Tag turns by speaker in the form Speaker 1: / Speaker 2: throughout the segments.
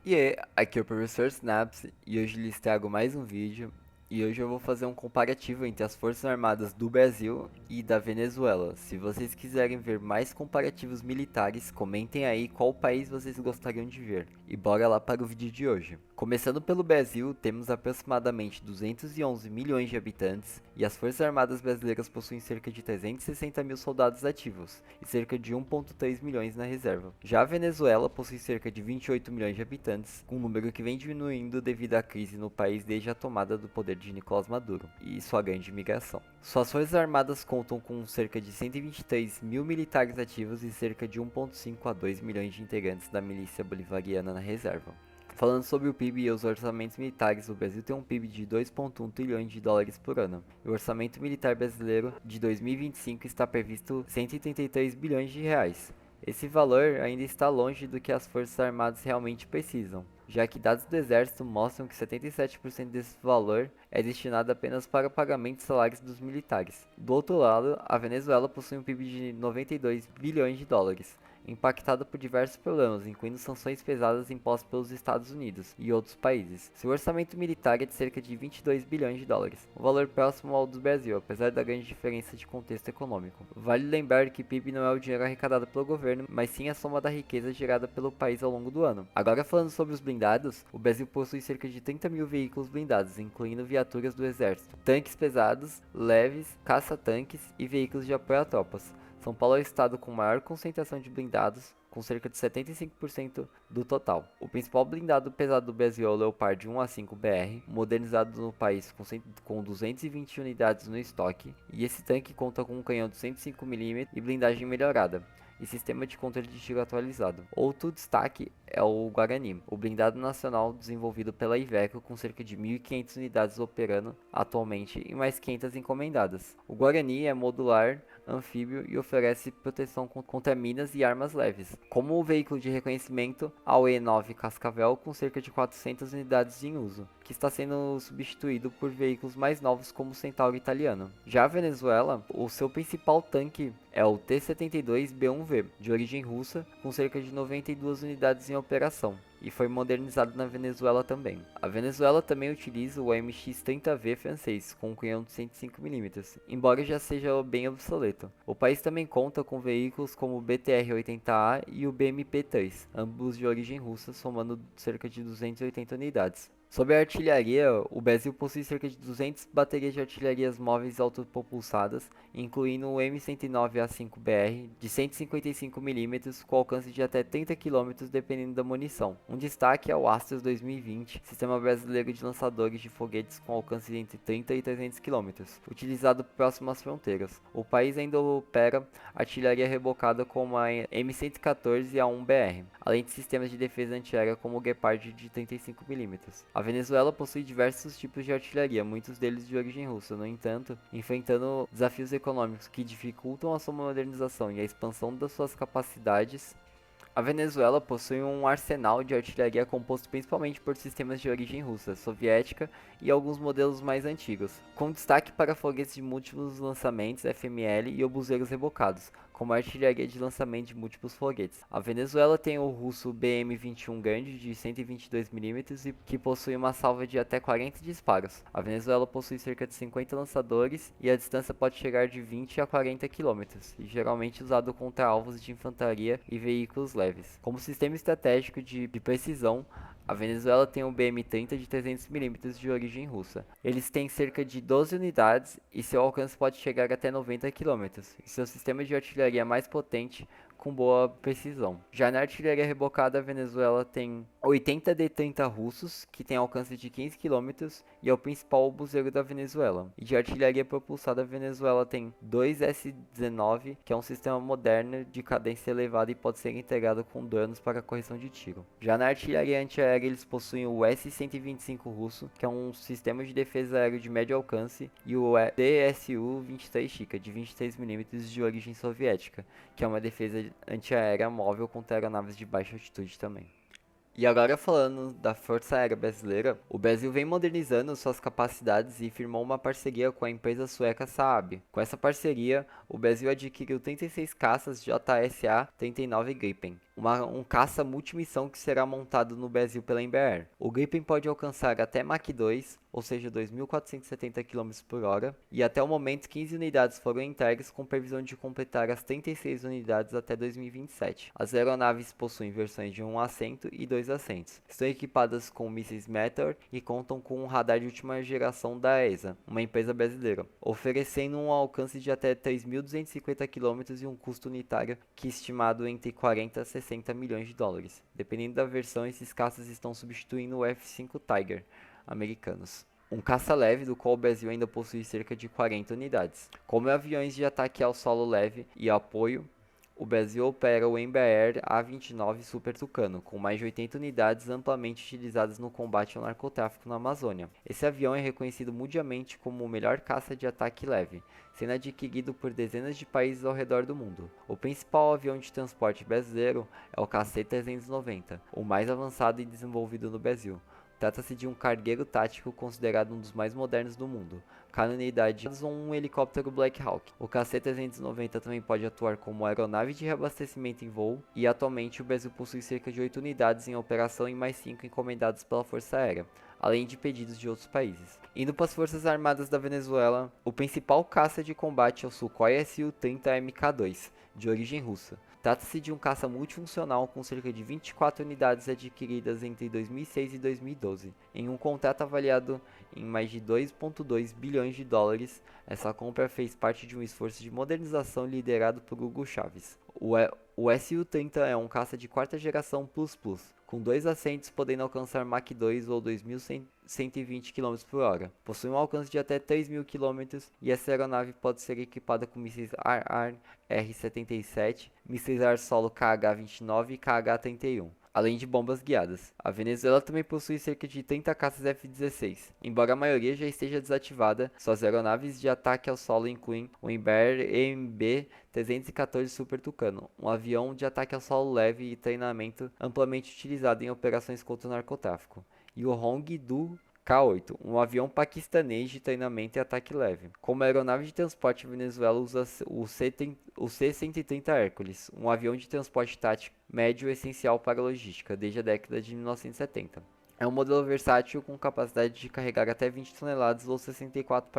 Speaker 1: E aí, aqui é o Professor Snaps e hoje lhes trago mais um vídeo. E hoje eu vou fazer um comparativo entre as Forças Armadas do Brasil e da Venezuela. Se vocês quiserem ver mais comparativos militares, comentem aí qual país vocês gostariam de ver. E bora lá para o vídeo de hoje. Começando pelo Brasil, temos aproximadamente 211 milhões de habitantes e as Forças Armadas brasileiras possuem cerca de 360 mil soldados ativos e cerca de 1,3 milhões na reserva. Já a Venezuela possui cerca de 28 milhões de habitantes, um número que vem diminuindo devido à crise no país desde a tomada do poder de Nicolás Maduro e sua grande imigração. Suas forças armadas contam com cerca de 123 mil militares ativos e cerca de 1,5 a 2 milhões de integrantes da milícia bolivariana na reserva. Falando sobre o PIB e os orçamentos militares, o Brasil tem um PIB de 2,1 trilhões de dólares por ano. E o orçamento militar brasileiro de 2025 está previsto 133 bilhões de reais. Esse valor ainda está longe do que as Forças Armadas realmente precisam, já que dados do Exército mostram que 77% desse valor é destinado apenas para o pagamento de salários dos militares. Do outro lado, a Venezuela possui um PIB de 92 bilhões de dólares, impactada por diversos problemas, incluindo sanções pesadas impostas pelos Estados Unidos e outros países. Seu orçamento militar é de cerca de 22 bilhões de dólares, um valor próximo ao do Brasil, apesar da grande diferença de contexto econômico. Vale lembrar que PIB não é o dinheiro arrecadado pelo governo, mas sim a soma da riqueza gerada pelo país ao longo do ano. Agora falando sobre os blindados, o Brasil possui cerca de 30 mil veículos blindados, incluindo viaturas do exército, tanques pesados, leves, caça-tanques e veículos de apoio a tropas. São Paulo é o estado com maior concentração de blindados, com cerca de 75% do total. O principal blindado pesado do Brasil é o Leopard 1 a 5 BR, modernizado no país com 220 unidades no estoque, e esse tanque conta com um canhão de 105 mm e blindagem melhorada e sistema de controle de tiro atualizado. Outro destaque é o Guarani, o blindado nacional desenvolvido pela Iveco com cerca de 1.500 unidades operando atualmente e mais 500 encomendadas. O Guarani é modular, anfíbio e oferece proteção contra minas e armas leves. Como o veículo de reconhecimento, ao E9 Cascavel com cerca de 400 unidades em uso, que está sendo substituído por veículos mais novos como o Centauro italiano. Já a Venezuela, o seu principal tanque é o T-72B1V, de origem russa, com cerca de 92 unidades em operação, e foi modernizado na Venezuela também. A Venezuela também utiliza o MX-30V francês, com um canhão de 105 mm, embora já seja bem obsoleto. O país também conta com veículos como o BTR-80A e o BMP-3, ambos de origem russa, somando cerca de 280 unidades. Sobre a artilharia, o Brasil possui cerca de 200 baterias de artilharias móveis autopropulsadas, incluindo o M109A5BR de 155 mm com alcance de até 30 km dependendo da munição. Um destaque é o Astros 2020, sistema brasileiro de lançadores de foguetes com alcance entre 30 e 300 km, utilizado próximo às fronteiras. O país ainda opera artilharia rebocada como a M114A1BR, além de sistemas de defesa antiaérea como o Gepard de 35 mm. A Venezuela possui diversos tipos de artilharia, muitos deles de origem russa, no entanto, enfrentando desafios econômicos que dificultam a sua modernização e a expansão das suas capacidades. A Venezuela possui um arsenal de artilharia composto principalmente por sistemas de origem russa, soviética e alguns modelos mais antigos, com destaque para foguetes de múltiplos lançamentos FML e obuseiros rebocados, como a artilharia de lançamento de múltiplos foguetes. A Venezuela tem o russo BM-21 grande de 122 mm e que possui uma salva de até 40 disparos. A Venezuela possui cerca de 50 lançadores e a distância pode chegar de 20 a 40 km, e geralmente usado contra alvos de infantaria e veículos leves. Como sistema estratégico de precisão, a Venezuela tem um BM-30 de 300 mm de origem russa. Eles têm cerca de 12 unidades e seu alcance pode chegar até 90 km. Seu sistema de artilharia é mais potente com boa precisão. Já na artilharia rebocada, a Venezuela tem 80 D-30 russos, que tem alcance de 15 km e é o principal obuseiro da Venezuela. E de artilharia propulsada, a Venezuela tem 2 S-19, que é um sistema moderno de cadência elevada e pode ser integrado com drones para correção de tiro. Já na artilharia antiaérea, eles possuem o S-125 russo, que é um sistema de defesa aéreo de médio alcance, e o DSU-23 Chica, de 23 mm de origem soviética, que é uma defesa antiaérea móvel contra aeronaves de baixa altitude também. E agora falando da Força Aérea Brasileira, o Brasil vem modernizando suas capacidades e firmou uma parceria com a empresa sueca Saab. Com essa parceria, o Brasil adquiriu 36 caças JSA-39 Gripen, um caça multimissão que será montado no Brasil pela Embraer. O Gripen pode alcançar até Mach 2, ou seja, 2.470 km por hora, e até o momento 15 unidades foram entregues com previsão de completar as 36 unidades até 2027. As aeronaves possuem versões de um assento e dois assentos. Estão equipadas com mísseis Meteor e contam com um radar de última geração da ESA, uma empresa brasileira, oferecendo um alcance de até 3.250 km e um custo unitário que é estimado entre 40 a 60 milhões de dólares. Dependendo da versão, esses caças estão substituindo o F-5 Tiger americanos. Um caça leve do qual o Brasil ainda possui cerca de 40 unidades. Como aviões de ataque ao solo leve e apoio, o Brasil opera o Embraer A-29 Super Tucano, com mais de 80 unidades amplamente utilizadas no combate ao narcotráfico na Amazônia. Esse avião é reconhecido mundialmente como o melhor caça de ataque leve, sendo adquirido por dezenas de países ao redor do mundo. O principal avião de transporte brasileiro é o KC-390, o mais avançado e desenvolvido no Brasil. Trata-se de um cargueiro tático considerado um dos mais modernos do mundo. Cada unidade é um helicóptero Black Hawk. O KC-390 também pode atuar como aeronave de reabastecimento em voo, e atualmente o Brasil possui cerca de 8 unidades em operação e mais 5 encomendadas pela Força Aérea, além de pedidos de outros países. Indo para as Forças Armadas da Venezuela, o principal caça de combate é o Sukhoi Su-30 Mk2, de origem russa. Trata-se de um caça multifuncional com cerca de 24 unidades adquiridas entre 2006 e 2012. Em um contrato avaliado em mais de 2,2 bilhões de dólares, essa compra fez parte de um esforço de modernização liderado por Hugo Chávez. O Su-30 é um caça de quarta geração Plus Plus, com dois assentos podendo alcançar Mach 2 ou 2.120 km por hora. Possui um alcance de até 3.000 km e essa aeronave pode ser equipada com mísseis AR R-77, mísseis ar-solo KH-29 e KH-31, além de bombas guiadas. A Venezuela também possui cerca de 30 caças F-16. Embora a maioria já esteja desativada, suas aeronaves de ataque ao solo incluem o Embraer EMB-314 Super Tucano, um avião de ataque ao solo leve e treinamento amplamente utilizado em operações contra o narcotráfico, e o Hongdu K-8, um avião paquistanês de treinamento e ataque leve. Como aeronave de transporte, a Venezuela usa o C-130 Hércules, um avião de transporte tático médio essencial para a logística desde a década de 1970. É um modelo versátil com capacidade de carregar até 20 toneladas ou 64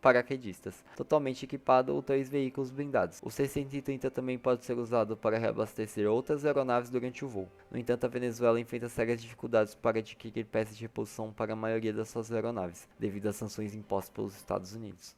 Speaker 1: paraquedistas, totalmente equipado ou 3 veículos blindados. O C-130 também pode ser usado para reabastecer outras aeronaves durante o voo. No entanto, a Venezuela enfrenta sérias dificuldades para adquirir peças de reposição para a maioria das suas aeronaves, devido às sanções impostas pelos Estados Unidos.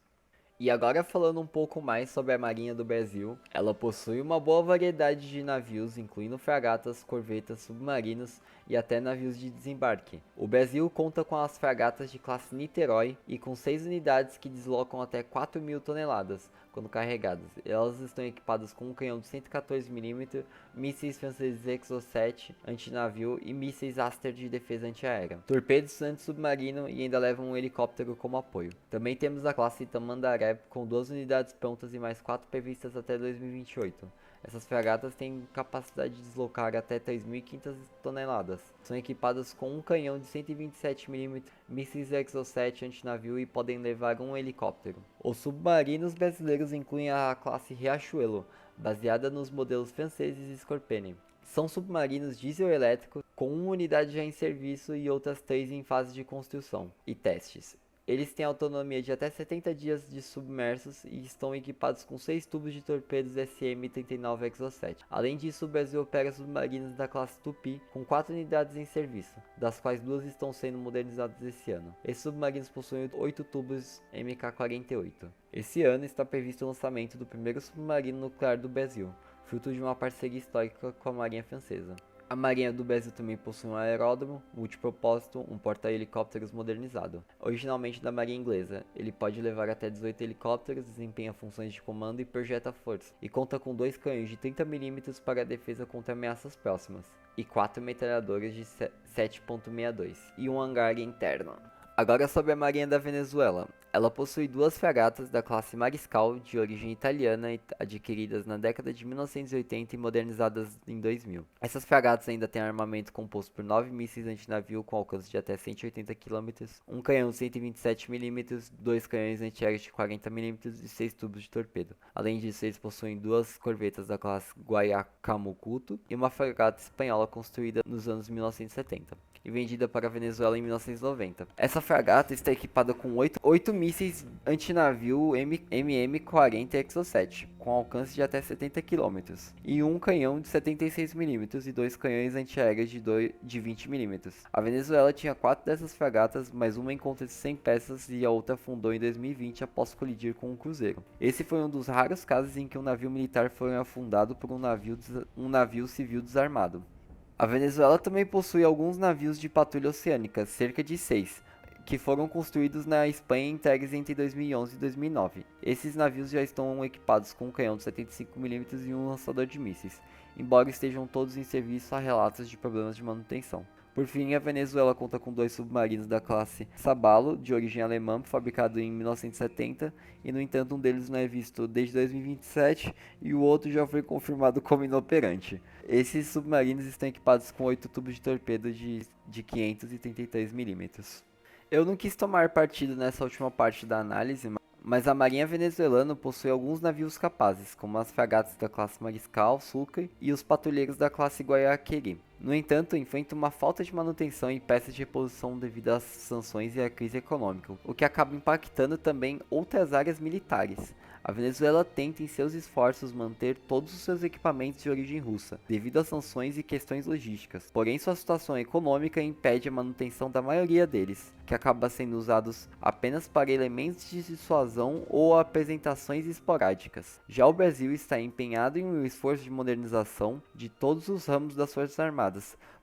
Speaker 1: E agora falando um pouco mais sobre a Marinha do Brasil, ela possui uma boa variedade de navios, incluindo fragatas, corvetas, submarinos e até navios de desembarque. O Brasil conta com as fragatas de classe Niterói e com 6 unidades que deslocam até 4.000 toneladas quando carregadas. Elas estão equipadas com um canhão de 114mm, mísseis franceses Exocet antinavio e mísseis Aster de defesa antiaérea, torpedos anti-submarino e ainda levam um helicóptero como apoio. Também temos a classe Tamandaré com 2 unidades prontas e mais 4 previstas até 2028. Essas fragatas têm capacidade de deslocar até 3.500 toneladas. São equipadas com um canhão de 127mm, mísseis Exocet antinavio e podem levar um helicóptero. Os submarinos brasileiros incluem a classe Riachuelo, baseada nos modelos franceses Scorpene. São submarinos diesel-elétricos com uma unidade já em serviço e outras 3 em fase de construção e testes. Eles têm autonomia de até 70 dias de submersos e estão equipados com 6 tubos de torpedos SM-39 Exocet. Além disso, o Brasil opera submarinos da classe Tupi com 4 unidades em serviço, das quais 2 estão sendo modernizadas esse ano. Esses submarinos possuem 8 tubos Mk-48. Esse ano está previsto o lançamento do primeiro submarino nuclear do Brasil, fruto de uma parceria histórica com a Marinha Francesa. A Marinha do Brasil também possui um aeródromo multipropósito, um porta-helicópteros modernizado. Originalmente da Marinha Inglesa, ele pode levar até 18 helicópteros, desempenha funções de comando e projeta força, e conta com 2 canhões de 30mm para a defesa contra ameaças próximas, e 4 metralhadoras de 7.62, e um hangar interno. Agora sobre a Marinha da Venezuela. Ela possui duas fragatas da classe Mariscal de origem italiana adquiridas na década de 1980 e modernizadas em 2000. Essas fragatas ainda têm armamento composto por 9 mísseis antinavio com alcance de até 180 km, um canhão de 127 mm, dois canhões antiaéreos de 40 mm e 6 tubos de torpedo. Além disso, eles possuem duas corvetas da classe Guayacamacuto e uma fragata espanhola construída nos anos 1970 e vendida para a Venezuela em 1990. Essa fragata está equipada com 8 mísseis antinavio MM-40 Exocet, com alcance de até 70 km, e um canhão de 76 mm e dois canhões antiaéreos de 20 mm. A Venezuela tinha 4 dessas fragatas, mas uma encontra-se sem peças e a outra afundou em 2020 após colidir com um cruzeiro. Esse foi um dos raros casos em que um navio militar foi afundado por um navio civil desarmado. A Venezuela também possui alguns navios de patrulha oceânica, cerca de 6, que foram construídos na Espanha e entregues entre 2011 e 2009. Esses navios já estão equipados com um canhão de 75 mm e um lançador de mísseis, embora estejam todos em serviço, há relatos de problemas de manutenção. Por fim, a Venezuela conta com 2 submarinos da classe Sabalo, de origem alemã, fabricado em 1970, e no entanto um deles não é visto desde 2027 e o outro já foi confirmado como inoperante. Esses submarinos estão equipados com 8 tubos de torpedo de 533 mm. Eu não quis tomar partido nessa última parte da análise, mas a marinha venezuelana possui alguns navios capazes, como as fragatas da classe Mariscal, Sucre e os patrulheiros da classe Guayaquiri. No entanto, enfrenta uma falta de manutenção e peças de reposição devido às sanções e à crise econômica, o que acaba impactando também outras áreas militares. A Venezuela tenta em seus esforços manter todos os seus equipamentos de origem russa, devido às sanções e questões logísticas. Porém, sua situação econômica impede a manutenção da maioria deles, que acaba sendo usados apenas para elementos de dissuasão ou apresentações esporádicas. Já o Brasil está empenhado em um esforço de modernização de todos os ramos das Forças Armadas,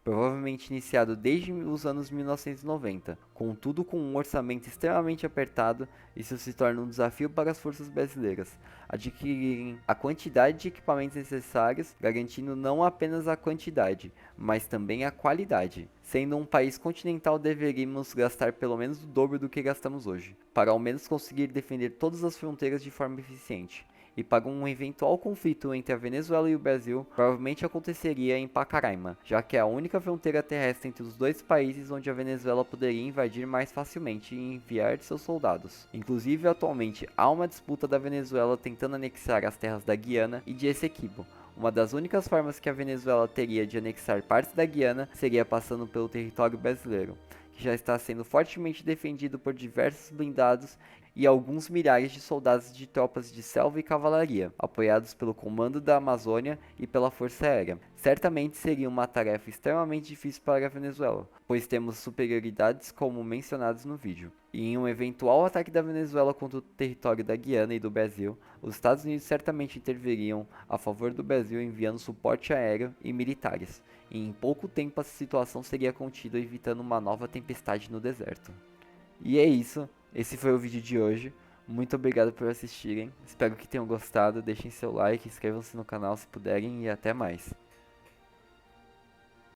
Speaker 1: provavelmente iniciado desde os anos 1990. Contudo, com um orçamento extremamente apertado, isso se torna um desafio para as forças brasileiras adquirirem a quantidade de equipamentos necessários, garantindo não apenas a quantidade, mas também a qualidade. Sendo um país continental, deveríamos gastar pelo menos o dobro do que gastamos hoje, para ao menos conseguir defender todas as fronteiras de forma eficiente. E para um eventual conflito entre a Venezuela e o Brasil, provavelmente aconteceria em Pacaraima, já que é a única fronteira terrestre entre os dois países onde a Venezuela poderia invadir mais facilmente e enviar seus soldados. Inclusive, atualmente há uma disputa da Venezuela tentando anexar as terras da Guiana e de Essequibo. Uma das únicas formas que a Venezuela teria de anexar partes da Guiana seria passando pelo território brasileiro, que já está sendo fortemente defendido por diversos blindados e alguns milhares de soldados de tropas de selva e cavalaria, apoiados pelo Comando da Amazônia e pela Força Aérea. Certamente seria uma tarefa extremamente difícil para a Venezuela, pois temos superioridades como mencionados no vídeo. E em um eventual ataque da Venezuela contra o território da Guiana e do Brasil, os Estados Unidos certamente interviriam a favor do Brasil enviando suporte aéreo e militares, e em pouco tempo essa situação seria contida, evitando uma nova tempestade no deserto. E é isso, esse foi o vídeo de hoje. Muito obrigado por assistirem, espero que tenham gostado, deixem seu like, inscrevam-se no canal se puderem e até mais.